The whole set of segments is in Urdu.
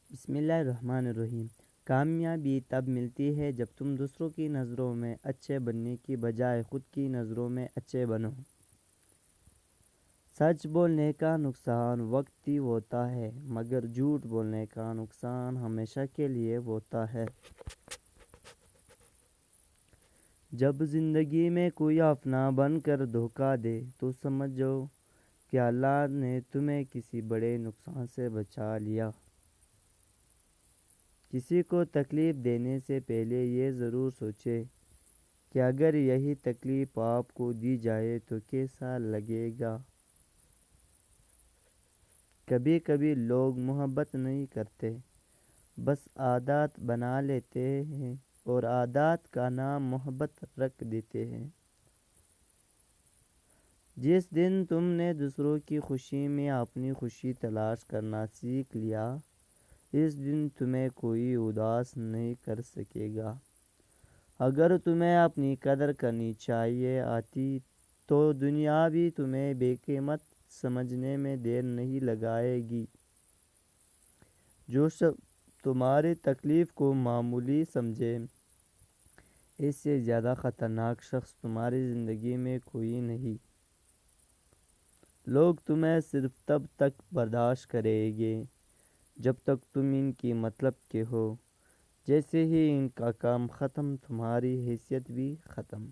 بسم اللہ الرحمن الرحیم۔ کامیابی تب ملتی ہے جب تم دوسروں کی نظروں میں اچھے بننے کی بجائے خود کی نظروں میں اچھے بنو۔ سچ بولنے کا نقصان وقتی ہوتا ہے مگر جھوٹ بولنے کا نقصان ہمیشہ کے لیے ہوتا ہے۔ جب زندگی میں کوئی اپنا بن کر دھوکہ دے تو سمجھو کہ اللہ نے تمہیں کسی بڑے نقصان سے بچا لیا۔ کسی کو تکلیف دینے سے پہلے یہ ضرور سوچے کہ اگر یہی تکلیف آپ کو دی جائے تو کیسا لگے گا۔ کبھی کبھی لوگ محبت نہیں کرتے، بس عادات بنا لیتے ہیں اور عادات کا نام محبت رکھ دیتے ہیں۔ جس دن تم نے دوسروں کی خوشی میں اپنی خوشی تلاش کرنا سیکھ لیا، اس دن تمہیں کوئی اداس نہیں کر سکے گا۔ اگر تمہیں اپنی قدر کرنی چاہیے آتی تو دنیا بھی تمہیں بے قیمت سمجھنے میں دیر نہیں لگائے گی۔ جو شخص تمہاری تکلیف کو معمولی سمجھے، اس سے زیادہ خطرناک شخص تمہاری زندگی میں کوئی نہیں۔ لوگ تمہیں صرف تب تک برداشت کریں گے جب تک تم ان کی مطلب کے ہو۔ جیسے ہی ان کا کام ختم، تمہاری حیثیت بھی ختم۔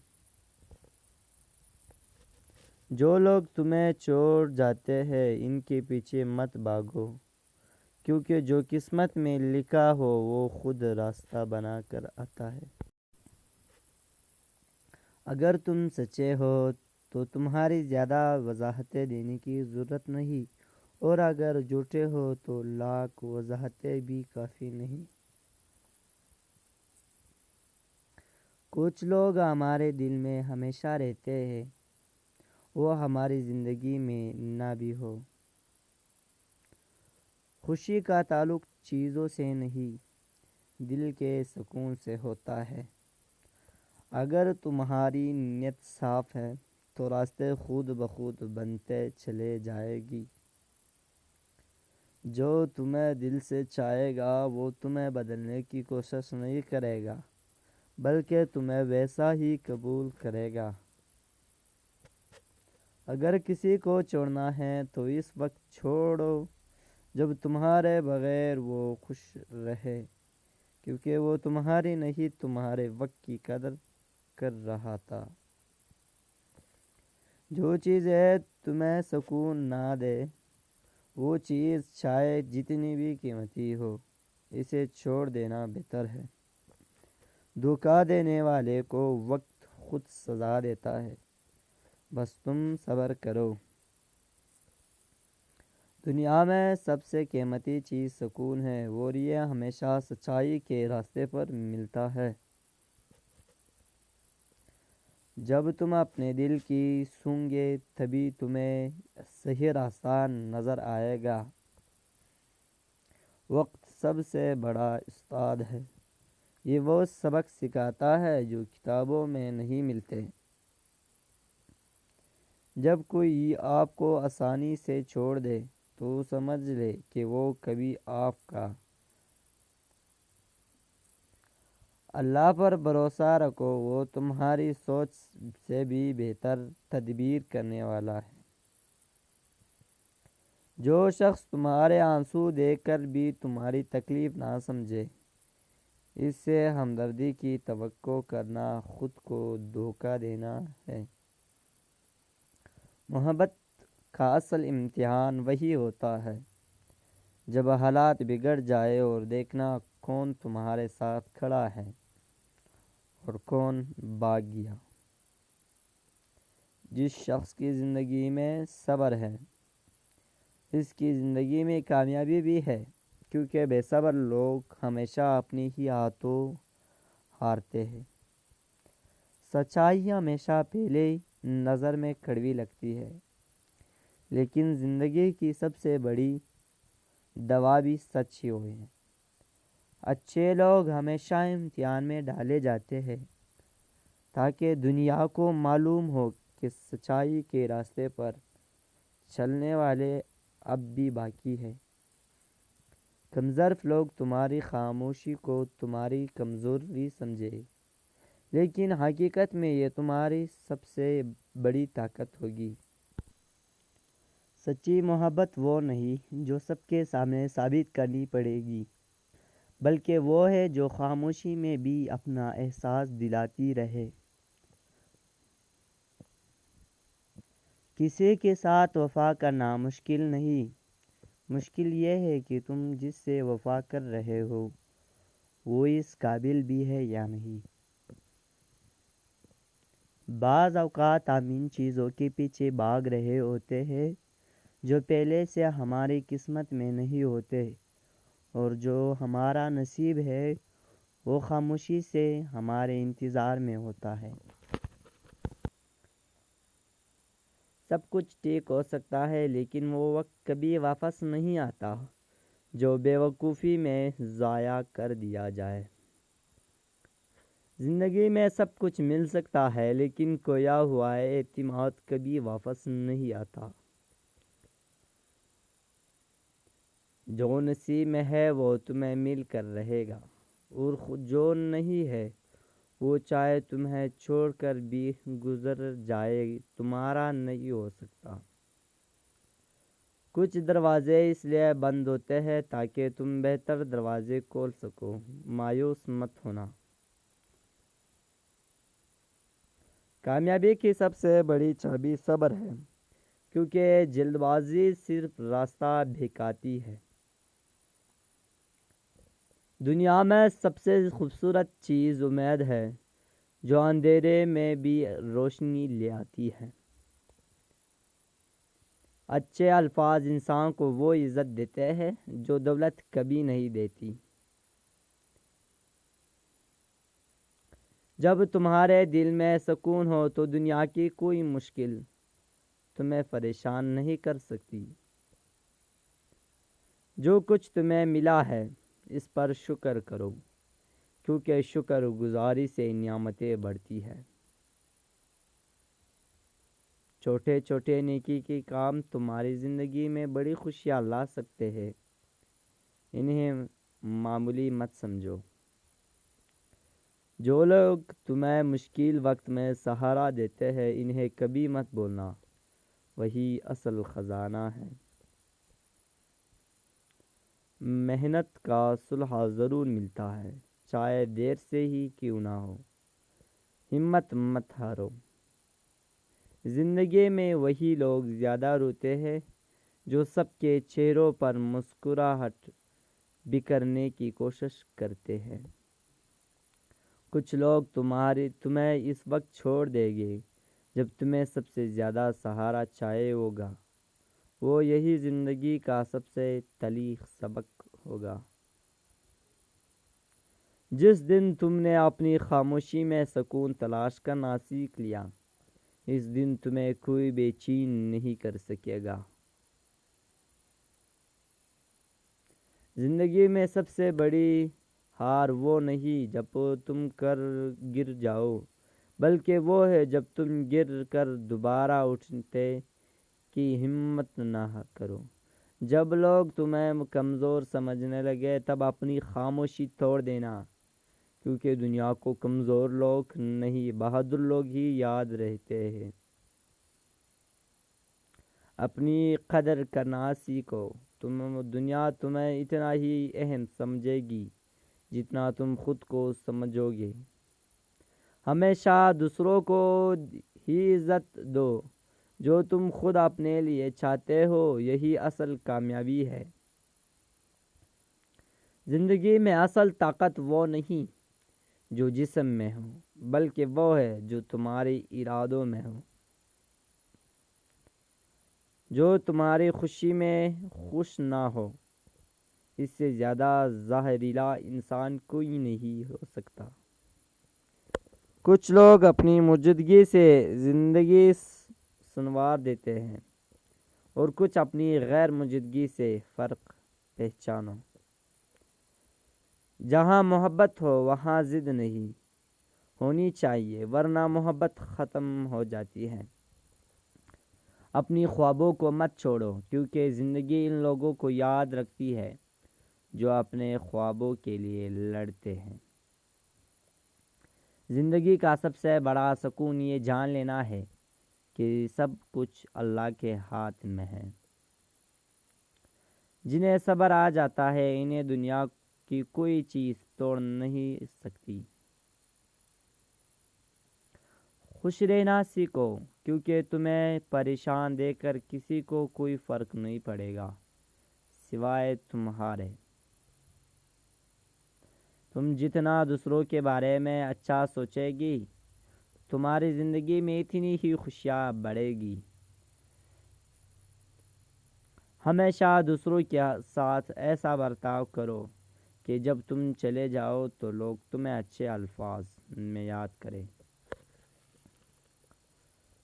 جو لوگ تمہیں چھوڑ جاتے ہیں ان کے پیچھے مت بھاگو، کیونکہ جو قسمت میں لکھا ہو وہ خود راستہ بنا کر آتا ہے۔ اگر تم سچے ہو تو تمہاری زیادہ وضاحتیں دینے کی ضرورت نہیں، اور اگر جھوٹے ہو تو لاکھ وضاحتیں بھی کافی نہیں۔ کچھ لوگ ہمارے دل میں ہمیشہ رہتے ہیں، وہ ہماری زندگی میں نہ بھی ہو۔ خوشی کا تعلق چیزوں سے نہیں، دل کے سکون سے ہوتا ہے۔ اگر تمہاری نیت صاف ہے تو راستے خود بخود بنتے چلے جائے گی۔ جو تمہیں دل سے چاہے گا وہ تمہیں بدلنے کی کوشش نہیں کرے گا، بلکہ تمہیں ویسا ہی قبول کرے گا۔ اگر کسی کو چھوڑنا ہے تو اس وقت چھوڑو جب تمہارے بغیر وہ خوش رہے، کیونکہ وہ تمہاری نہیں تمہارے وقت کی قدر کر رہا تھا۔ جو چیزیں تمہیں سکون نہ دے، وہ چیز چاہے جتنی بھی قیمتی ہو، اسے چھوڑ دینا بہتر ہے۔ دھوکہ دینے والے کو وقت خود سزا دیتا ہے، بس تم صبر کرو۔ دنیا میں سب سے قیمتی چیز سکون ہے، اور یہ ہمیشہ سچائی کے راستے پر ملتا ہے۔ جب تم اپنے دل کی سنگے تبھی تمہیں صحیح راستہ نظر آئے گا۔ وقت سب سے بڑا استاد ہے، یہ وہ سبق سکھاتا ہے جو کتابوں میں نہیں ملتے۔ جب کوئی آپ کو آسانی سے چھوڑ دے تو سمجھ لے کہ وہ کبھی آپ کا۔ اللہ پر بھروسہ رکھو، وہ تمہاری سوچ سے بھی بہتر تدبیر کرنے والا ہے۔ جو شخص تمہارے آنسو دیکھ کر بھی تمہاری تکلیف نہ سمجھے، اس سے ہمدردی کی توقع کرنا خود کو دھوکہ دینا ہے۔ محبت کا اصل امتحان وہی ہوتا ہے جب حالات بگڑ جائے اور دیکھنا کون تمہارے ساتھ کھڑا ہے اور کون بھاگ گیا۔ جس شخص کی زندگی میں صبر ہے، اس کی زندگی میں کامیابی بھی ہے، کیونکہ بے صبر لوگ ہمیشہ اپنی ہی ہاتھوں ہارتے ہیں۔ سچائی ہمیشہ پہلے نظر میں کڑوی لگتی ہے، لیکن زندگی کی سب سے بڑی دوا بھی سچ ہی ہوئے ہیں۔ اچھے لوگ ہمیشہ امتحان میں ڈالے جاتے ہیں تاکہ دنیا کو معلوم ہو کہ سچائی کے راستے پر چلنے والے اب بھی باقی ہیں۔ کمظرف لوگ تمہاری خاموشی کو تمہاری کمزوری سمجھے، لیکن حقیقت میں یہ تمہاری سب سے بڑی طاقت ہوگی۔ سچی محبت وہ نہیں جو سب کے سامنے ثابت کرنی پڑے گی، بلکہ وہ ہے جو خاموشی میں بھی اپنا احساس دلاتی رہے۔ کسی کے ساتھ وفا کرنا مشکل نہیں، مشکل یہ ہے کہ تم جس سے وفا کر رہے ہو وہ اس قابل بھی ہے یا نہیں۔ بعض اوقات ہم ان چیزوں کے پیچھے بھاگ رہے ہوتے ہیں جو پہلے سے ہماری قسمت میں نہیں ہوتے، اور جو ہمارا نصیب ہے وہ خاموشی سے ہمارے انتظار میں ہوتا ہے۔ سب کچھ ٹھیک ہو سکتا ہے، لیکن وہ وقت کبھی واپس نہیں آتا جو بے وقوفی میں ضائع کر دیا جائے۔ زندگی میں سب کچھ مل سکتا ہے، لیکن کھویا ہوا اعتماد کبھی واپس نہیں آتا۔ جو نصیب میں ہے وہ تمہیں مل کر رہے گا، اور جو نہیں ہے وہ چاہے تمہیں چھوڑ کر بھی گزر جائے تمہارا نہیں ہو سکتا۔ کچھ دروازے اس لیے بند ہوتے ہیں تاکہ تم بہتر دروازے کھول سکو۔ مایوس مت ہونا۔ کامیابی کی سب سے بڑی چابی صبر ہے، کیونکہ جلد بازی صرف راستہ بھٹکاتی ہے۔ دنیا میں سب سے خوبصورت چیز امید ہے، جو اندھیرے میں بھی روشنی لے آتی ہے۔ اچھے الفاظ انسان کو وہ عزت دیتے ہیں جو دولت کبھی نہیں دیتی۔ جب تمہارے دل میں سکون ہو تو دنیا کی کوئی مشکل تمہیں پریشان نہیں کر سکتی۔ جو کچھ تمہیں ملا ہے اس پر شکر کرو، کیونکہ شکر گزاری سے نعمتیں بڑھتی ہے۔ چھوٹے چھوٹے نیکی کے کام تمہاری زندگی میں بڑی خوشیاں لا سکتے ہیں، انہیں معمولی مت سمجھو۔ جو لوگ تمہیں مشکل وقت میں سہارا دیتے ہیں انہیں کبھی مت بولنا، وہی اصل خزانہ ہے۔ محنت کا صلہ ضرور ملتا ہے، چاہے دیر سے ہی کیوں نہ ہو۔ ہمت مت ہارو۔ زندگی میں وہی لوگ زیادہ روتے ہیں جو سب کے چہروں پر مسکراہٹ بکھیرنے کی کوشش کرتے ہیں۔ کچھ لوگ تمہیں اس وقت چھوڑ دیں گے جب تمہیں سب سے زیادہ سہارا چاہیے ہوگا، وہ یہی زندگی کا سب سے تلخ سبق ہوگا۔ جس دن تم نے اپنی خاموشی میں سکون تلاش کرنا سیکھ لیا، اس دن تمہیں کوئی بے چین نہیں کر سکے گا۔ زندگی میں سب سے بڑی ہار وہ نہیں جب تم گر جاؤ، بلکہ وہ ہے جب تم گر کر دوبارہ اٹھنے کی ہمت نہ کرو۔ جب لوگ تمہیں کمزور سمجھنے لگے تب اپنی خاموشی توڑ دینا، کیونکہ دنیا کو کمزور لوگ نہیں بہادر لوگ ہی یاد رہتے ہیں۔ اپنی قدر کرنا سیکھو، دنیا تمہیں اتنا ہی اہم سمجھے گی جتنا تم خود کو سمجھو گے۔ ہمیشہ دوسروں کو ہی عزت دو جو تم خود اپنے لیے چاہتے ہو، یہی اصل کامیابی ہے۔ زندگی میں اصل طاقت وہ نہیں جو جسم میں ہو، بلکہ وہ ہے جو تمہارے ارادوں میں ہو۔ جو تمہاری خوشی میں خوش نہ ہو، اس سے زیادہ زہریلا انسان کوئی نہیں ہو سکتا۔ کچھ لوگ اپنی موجودگی سے زندگی سنوار دیتے ہیں، اور کچھ اپنی غیر موجودگی سے فرق پہچانو۔ جہاں محبت ہو وہاں ضد نہیں ہونی چاہیے، ورنہ محبت ختم ہو جاتی ہے۔ اپنی خوابوں کو مت چھوڑو، کیونکہ زندگی ان لوگوں کو یاد رکھتی ہے جو اپنے خوابوں کے لیے لڑتے ہیں۔ زندگی کا سب سے بڑا سکون یہ جان لینا ہے کہ سب کچھ اللہ کے ہاتھ میں ہے۔ جنہیں صبر آ جاتا ہے انہیں دنیا کی کوئی چیز توڑ نہیں سکتی۔ خوش رہنا سیکھو کیونکہ تمہیں پریشان دیکھ کر کسی کو کوئی فرق نہیں پڑے گا سوائے تمہارے۔ تم جتنا دوسروں کے بارے میں اچھا سوچے گی تمہاری زندگی میں اتنی ہی خوشیاں بڑھے گی۔ ہمیشہ دوسروں کے ساتھ ایسا برتاؤ کرو کہ جب تم چلے جاؤ تو لوگ تمہیں اچھے الفاظ میں یاد کریں۔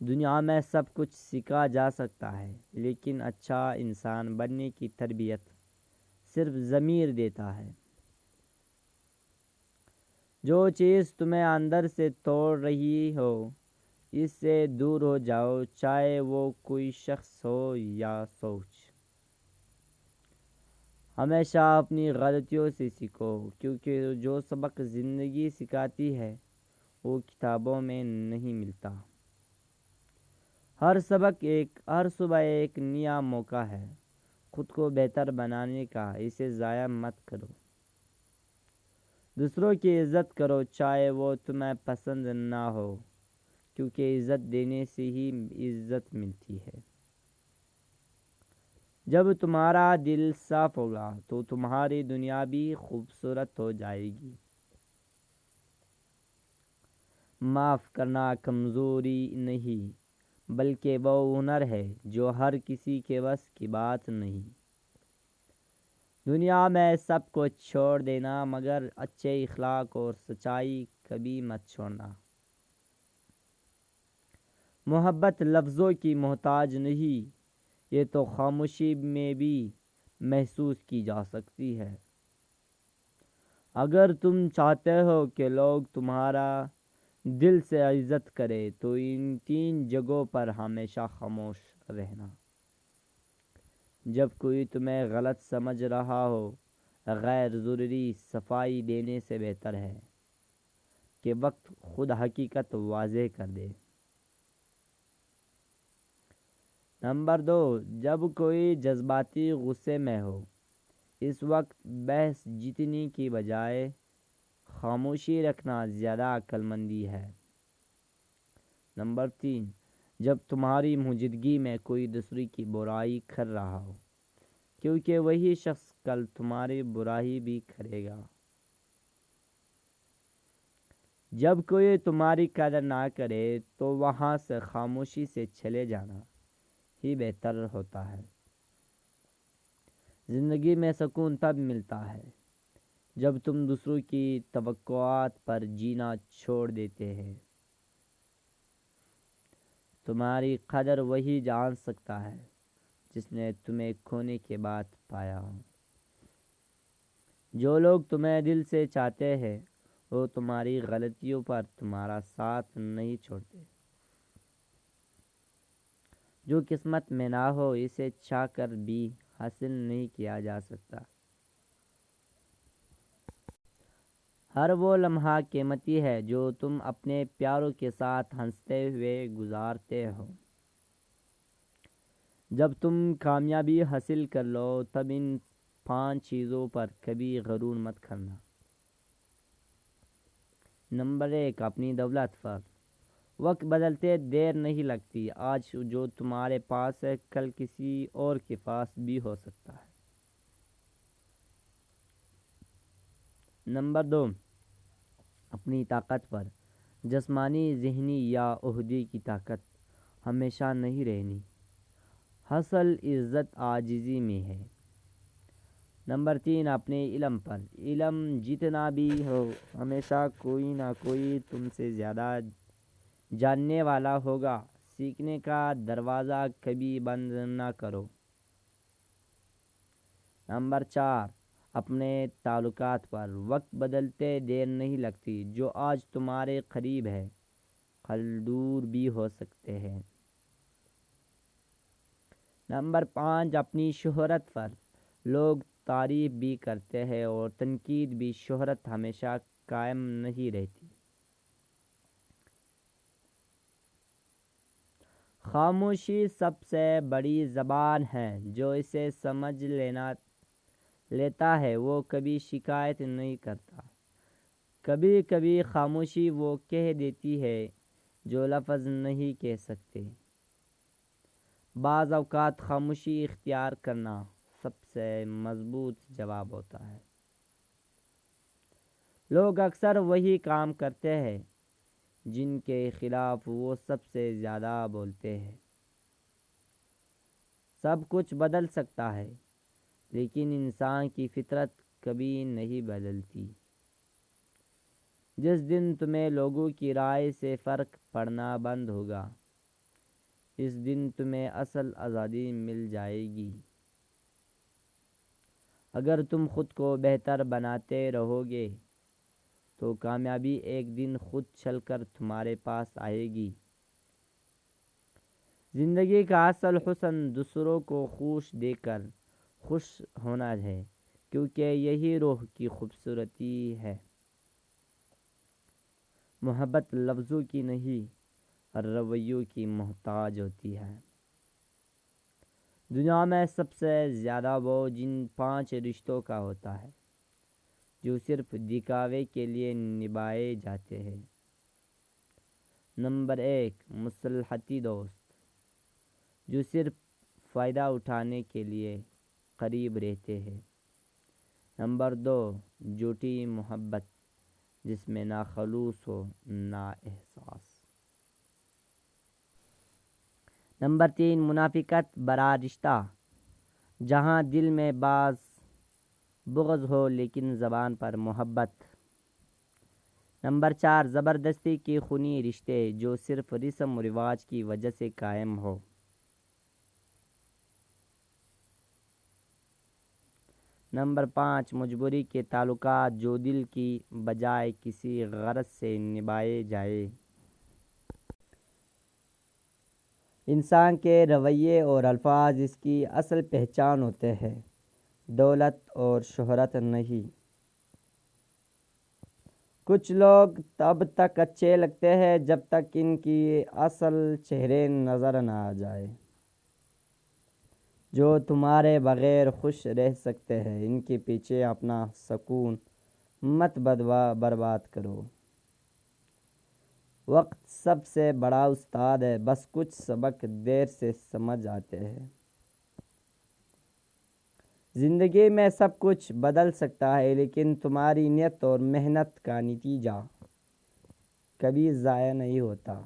دنیا میں سب کچھ سیکھا جا سکتا ہے لیکن اچھا انسان بننے کی تربیت صرف ضمیر دیتا ہے۔ جو چیز تمہیں اندر سے توڑ رہی ہو اس سے دور ہو جاؤ، چاہے وہ کوئی شخص ہو یا سوچ۔ ہمیشہ اپنی غلطیوں سے سیکھو کیونکہ جو سبق زندگی سکھاتی ہے وہ کتابوں میں نہیں ملتا۔ ہر صبح ایک نیا موقع ہے خود کو بہتر بنانے کا، اسے ضائع مت کرو۔ دوسروں کی عزت کرو چاہے وہ تمہیں پسند نہ ہو کیونکہ عزت دینے سے ہی عزت ملتی ہے۔ جب تمہارا دل صاف ہوگا تو تمہاری دنیا بھی خوبصورت ہو جائے گی۔ معاف کرنا کمزوری نہیں بلکہ وہ ہنر ہے جو ہر کسی کے بس کی بات نہیں۔ دنیا میں سب کو چھوڑ دینا مگر اچھے اخلاق اور سچائی کبھی مت چھوڑنا۔ محبت لفظوں کی محتاج نہیں، یہ تو خاموشی میں بھی محسوس کی جا سکتی ہے۔ اگر تم چاہتے ہو کہ لوگ تمہارا دل سے عزت کریں تو ان 3 جگہوں پر ہمیشہ خاموش رہنا۔ جب کوئی تمہیں غلط سمجھ رہا ہو غیر ضروری صفائی دینے سے بہتر ہے کہ وقت خود حقیقت واضح کر دے۔ نمبر 2، جب کوئی جذباتی غصے میں ہو اس وقت بحث جیتنے کی بجائے خاموشی رکھنا زیادہ عقل مندی ہے۔ نمبر 3، جب تمہاری موجودگی میں کوئی دوسری کی برائی کر رہا ہو کیونکہ وہی شخص کل تمہاری برائی بھی کرے گا۔ جب کوئی تمہاری قدر نہ کرے تو وہاں سے خاموشی سے چلے جانا ہی بہتر ہوتا ہے۔ زندگی میں سکون تب ملتا ہے جب تم دوسروں کی توقعات پر جینا چھوڑ دیتے ہیں۔ تمہاری قدر وہی جان سکتا ہے جس نے تمہیں کھونے کے بعد پایا ہو۔ جو لوگ تمہیں دل سے چاہتے ہیں وہ تمہاری غلطیوں پر تمہارا ساتھ نہیں چھوڑتے۔ جو قسمت میں نہ ہو اسے چاہ کر بھی حاصل نہیں کیا جا سکتا۔ ہر وہ لمحہ قیمتی ہے جو تم اپنے پیاروں کے ساتھ ہنستے ہوئے گزارتے ہو۔ جب تم کامیابی حاصل کر لو تب ان 5 چیزوں پر کبھی غرور مت کرنا۔ نمبر 1، اپنی دولت پر۔ وقت بدلتے دیر نہیں لگتی، آج جو تمہارے پاس ہے کل کسی اور کے پاس بھی ہو سکتا ہے۔ نمبر 2، اپنی طاقت پر۔ جسمانی، ذہنی یا عہدے کی طاقت ہمیشہ نہیں رہنی، اصل عزت عاجزی میں ہے۔ نمبر 3، اپنے علم پر۔ علم جتنا بھی ہو ہمیشہ کوئی نہ کوئی تم سے زیادہ جاننے والا ہوگا، سیکھنے کا دروازہ کبھی بند نہ کرو۔ نمبر 4، اپنے تعلقات پر۔ وقت بدلتے دیر نہیں لگتی، جو آج تمہارے قریب ہے کل دور بھی ہو سکتے ہیں۔ نمبر 5، اپنی شہرت پر۔ لوگ تعریف بھی کرتے ہیں اور تنقید بھی. شہرت ہمیشہ قائم نہیں رہتی. خاموشی سب سے بڑی زبان ہے. جو اسے سمجھ لیتا ہے وہ کبھی شکایت نہیں کرتا. کبھی کبھی خاموشی وہ کہہ دیتی ہے جو لفظ نہیں کہہ سکتے. بعض اوقات خاموشی اختیار کرنا سب سے مضبوط جواب ہوتا ہے. لوگ اکثر وہی کام کرتے ہیں جن کے خلاف وہ سب سے زیادہ بولتے ہیں. سب کچھ بدل سکتا ہے لیکن انسان کی فطرت کبھی نہیں بدلتی. جس دن تمہیں لوگوں کی رائے سے فرق پڑنا بند ہوگا اس دن تمہیں اصل آزادی مل جائے گی. اگر تم خود کو بہتر بناتے رہو گے تو کامیابی ایک دن خود چل کر تمہارے پاس آئے گی. زندگی کا اصل حسن دوسروں کو خوش دیکھ کر خوش ہونا ہے کیونکہ یہی روح کی خوبصورتی ہے. محبت لفظوں کی نہیں اور رویوں کی محتاج ہوتی ہے. دنیا میں سب سے زیادہ وہ جن 5 رشتوں کا ہوتا ہے جو صرف دکھاوے کے لیے نبھائے جاتے ہیں. نمبر 1 مصلحتی دوست جو صرف فائدہ اٹھانے کے لیے قریب رہتے ہیں. نمبر 2 جھوٹی محبت جس میں نہ خلوص ہو نہ احساس. نمبر 3 منافقت برا رشتہ جہاں دل میں بعض بغض ہو لیکن زبان پر محبت. نمبر 4 زبردستی کے خونی رشتے جو صرف رسم و رواج کی وجہ سے قائم ہو. نمبر 5 مجبوری کے تعلقات جو دل کی بجائے کسی غرض سے نبھائے جائے. انسان کے رویے اور الفاظ اس کی اصل پہچان ہوتے ہیں دولت اور شہرت نہیں. کچھ لوگ تب تک اچھے لگتے ہیں جب تک ان کی اصل چہرے نظر نہ آ جائے. جو تمہارے بغیر خوش رہ سکتے ہیں ان کے پیچھے اپنا سکون مت برباد کرو. وقت سب سے بڑا استاد ہے بس کچھ سبق دیر سے سمجھ آتے ہیں. زندگی میں سب کچھ بدل سکتا ہے لیکن تمہاری نیت اور محنت کا نتیجہ کبھی ضائع نہیں ہوتا.